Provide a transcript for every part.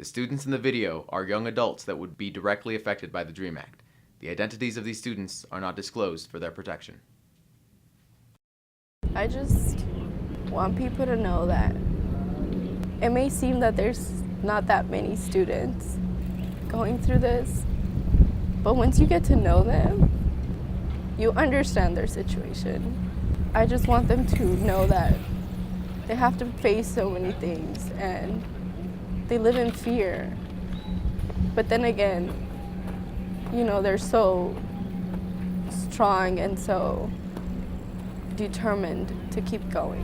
The students in the video are young adults that would be directly affected by the DREAM Act. The identities of these students are not disclosed for their protection. I just want people to know that it may seem that there's not that many students going through this, but once you get to know them, you understand their situation. I just want them to know that they have to face so many things and they live in fear. But then again, you know, they're so strong and so determined to keep going.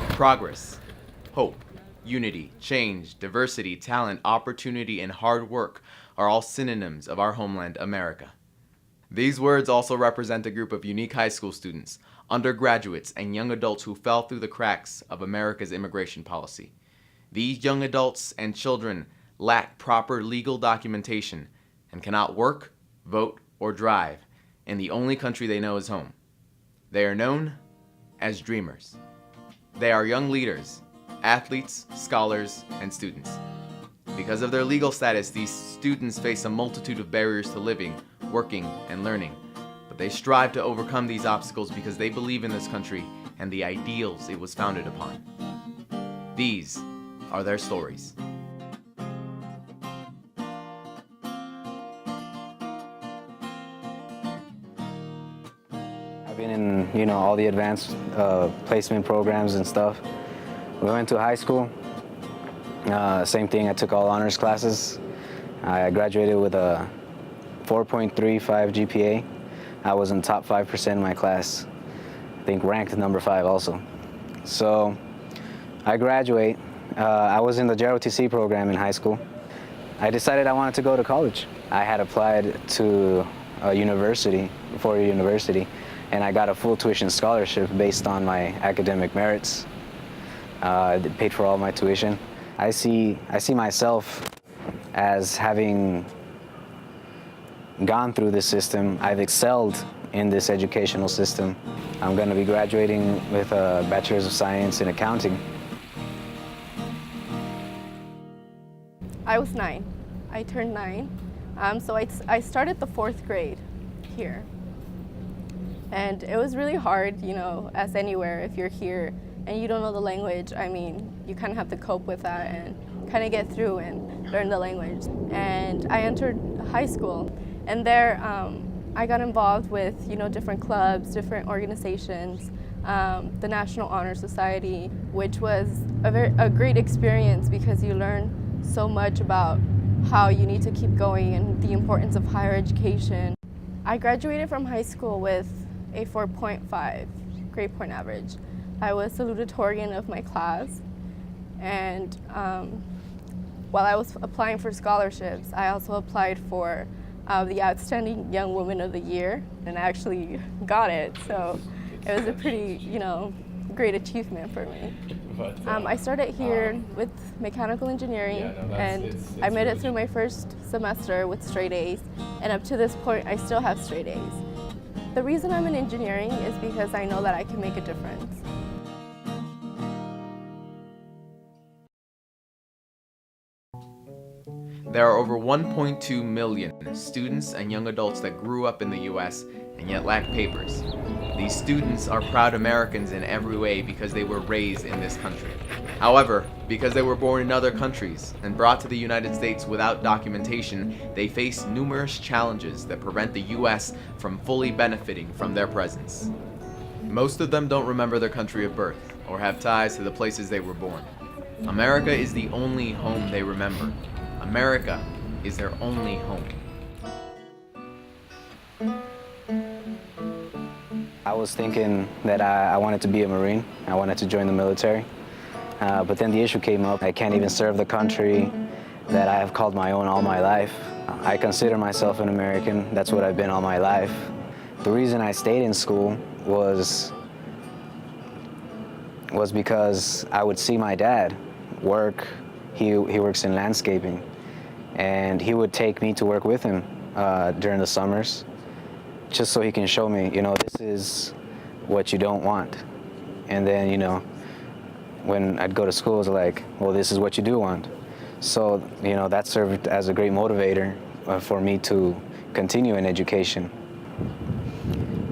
Progress, hope, unity, change, diversity, talent, opportunity, and hard work are all synonyms of our homeland, America. These words also represent a group of unique high school students, undergraduates, and young adults who fell through the cracks of America's immigration policy. These young adults and children lack proper legal documentation and cannot work, vote, or drive in the only country they know is home. They are known as dreamers. They are young leaders, athletes, scholars, and students. Because of their legal status, these students face a multitude of barriers to living, working, and learning. But they strive to overcome these obstacles because they believe in this country and the ideals it was founded upon. These are their stories. I've been in, all the advanced placement programs and stuff. We went to high school. Same thing, I took all honors classes. I graduated with a 4.35 GPA. I was in the top 5% in my class. I think ranked number 5 also. So I graduate. I was in the JROTC program in high school. I decided I wanted to go to college. I had applied to a university, four-year university, and I got a full tuition scholarship based on my academic merits. They paid for all my tuition. I see myself as having gone through this system. I've excelled in this educational system. I'm going to be graduating with a Bachelor's of Science in Accounting. I was 9. I turned 9. So I started the 4th grade here. And it was really hard, as anywhere, if you're here and you don't know the language. I mean, you kind of have to cope with that and kind of get through and learn the language. And I entered high school, and there I got involved with, different clubs, different organizations, the National Honor Society, which was a great experience because you learn so much about how you need to keep going and the importance of higher education. I graduated from high school with a 4.5 grade point average. I was salutatorian of my class, and while I was applying for scholarships, I also applied for the Outstanding Young Woman of the Year, and I actually got it, so it was a pretty, great achievement for me. I started here with mechanical engineering, and I made it through my first semester with straight A's, and up to this point, I still have straight A's. The reason I'm in engineering is because I know that I can make a difference. There are over 1.2 million students and young adults that grew up in the U.S. and yet lack papers. These students are proud Americans in every way because they were raised in this country. However, because they were born in other countries and brought to the United States without documentation, they face numerous challenges that prevent the U.S. from fully benefiting from their presence. Most of them don't remember their country of birth or have ties to the places they were born. America is the only home they remember. America is their only home. I was thinking that I wanted to be a Marine. I wanted to join the military. But then the issue came up. I can't even serve the country that I have called my own all my life. I consider myself an American. That's what I've been all my life. The reason I stayed in school was because I would see my dad work. He works in landscaping, and he would take me to work with him during the summers. just so he can show me, this is what you don't want. And then, when I'd go to school, it was like, well, this is what you do want. So, that served as a great motivator for me to continue in education.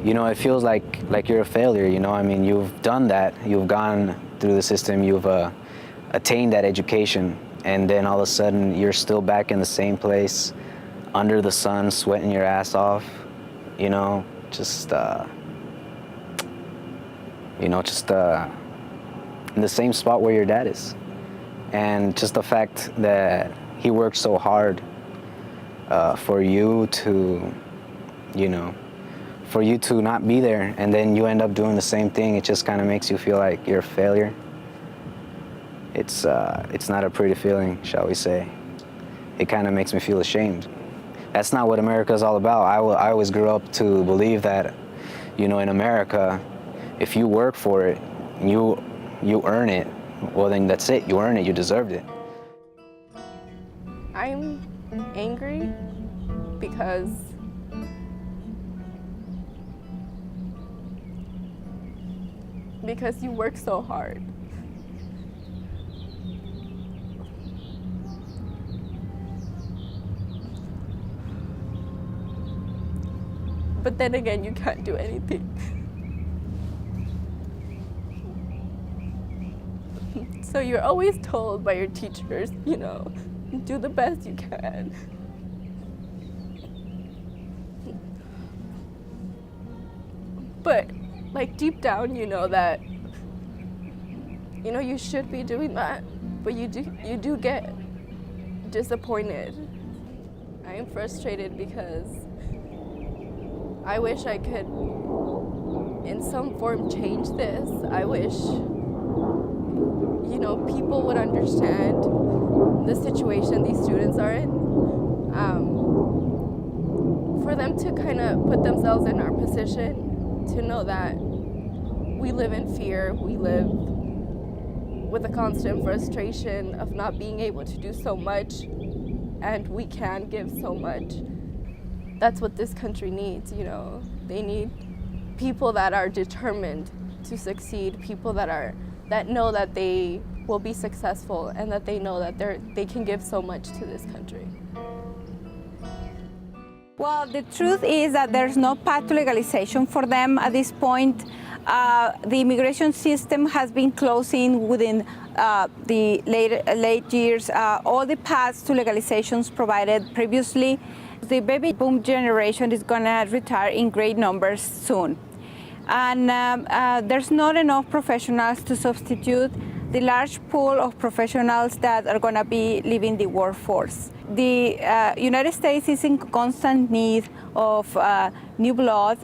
It feels like you're a failure, I mean, you've done that, you've gone through the system, you've attained that education, and then all of a sudden you're still back in the same place, under the sun, sweating your ass off, just in the same spot where your dad is. And just the fact that he worked so hard for you to, for you to not be there, and then you end up doing the same thing, it just kind of makes you feel like you're a failure. It's not a pretty feeling, shall we say. It kind of makes me feel ashamed. That's not what America is all about. I always grew up to believe that, in America, if you work for it, you earn it, well then that's it, you earn it, you deserved it. I'm angry because you work so hard. But then again, you can't do anything. So you're always told by your teachers, do the best you can. But deep down, you know that, you should be doing that, but you do get disappointed. I am frustrated because I wish I could, in some form, change this. I wish, people would understand the situation these students are in. For them to kind of put themselves in our position, to know that we live in fear, we live with a constant frustration of not being able to do so much, and we can give so much. That's what this country needs, They need people that are determined to succeed, people that know that they will be successful and that they know that they can give so much to this country. Well, the truth is that there's no path to legalization for them at this point. The immigration system has been closing within the late years. All the paths to legalizations provided previously. The baby boom generation is going to retire in great numbers soon. And there's not enough professionals to substitute the large pool of professionals that are going to be leaving the workforce. The United States is in constant need of new blood,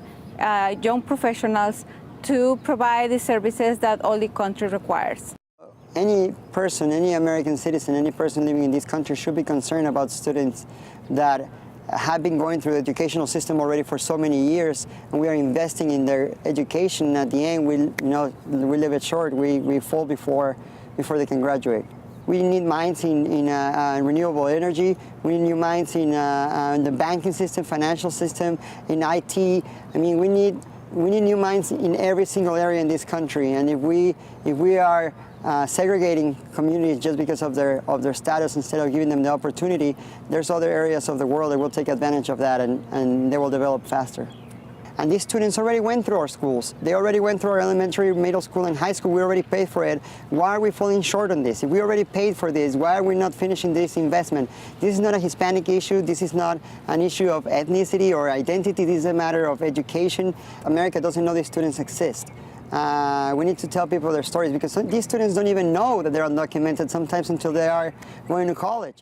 young professionals to provide the services that all the country requires. Any person, any American citizen, any person living in this country should be concerned about students that have been going through the educational system already for so many years, and we are investing in their education. At the end, we live it short. We fall before they can graduate. We need minds in renewable energy. We need new minds in the banking system, financial system, in IT. I mean, we need new minds in every single area in this country. And if we are segregating communities just because of their status instead of giving them the opportunity, there's other areas of the world that will take advantage of that, and they will develop faster. And these students already went through our schools. They already went through our elementary, middle school, and high school. We already paid for it. Why are we falling short on this? If we already paid for this, why are we not finishing this investment? This is not a Hispanic issue. This is not an issue of ethnicity or identity. This is a matter of education. America doesn't know these students exist. We need to tell people their stories, because these students don't even know that they're undocumented sometimes until they are going to college.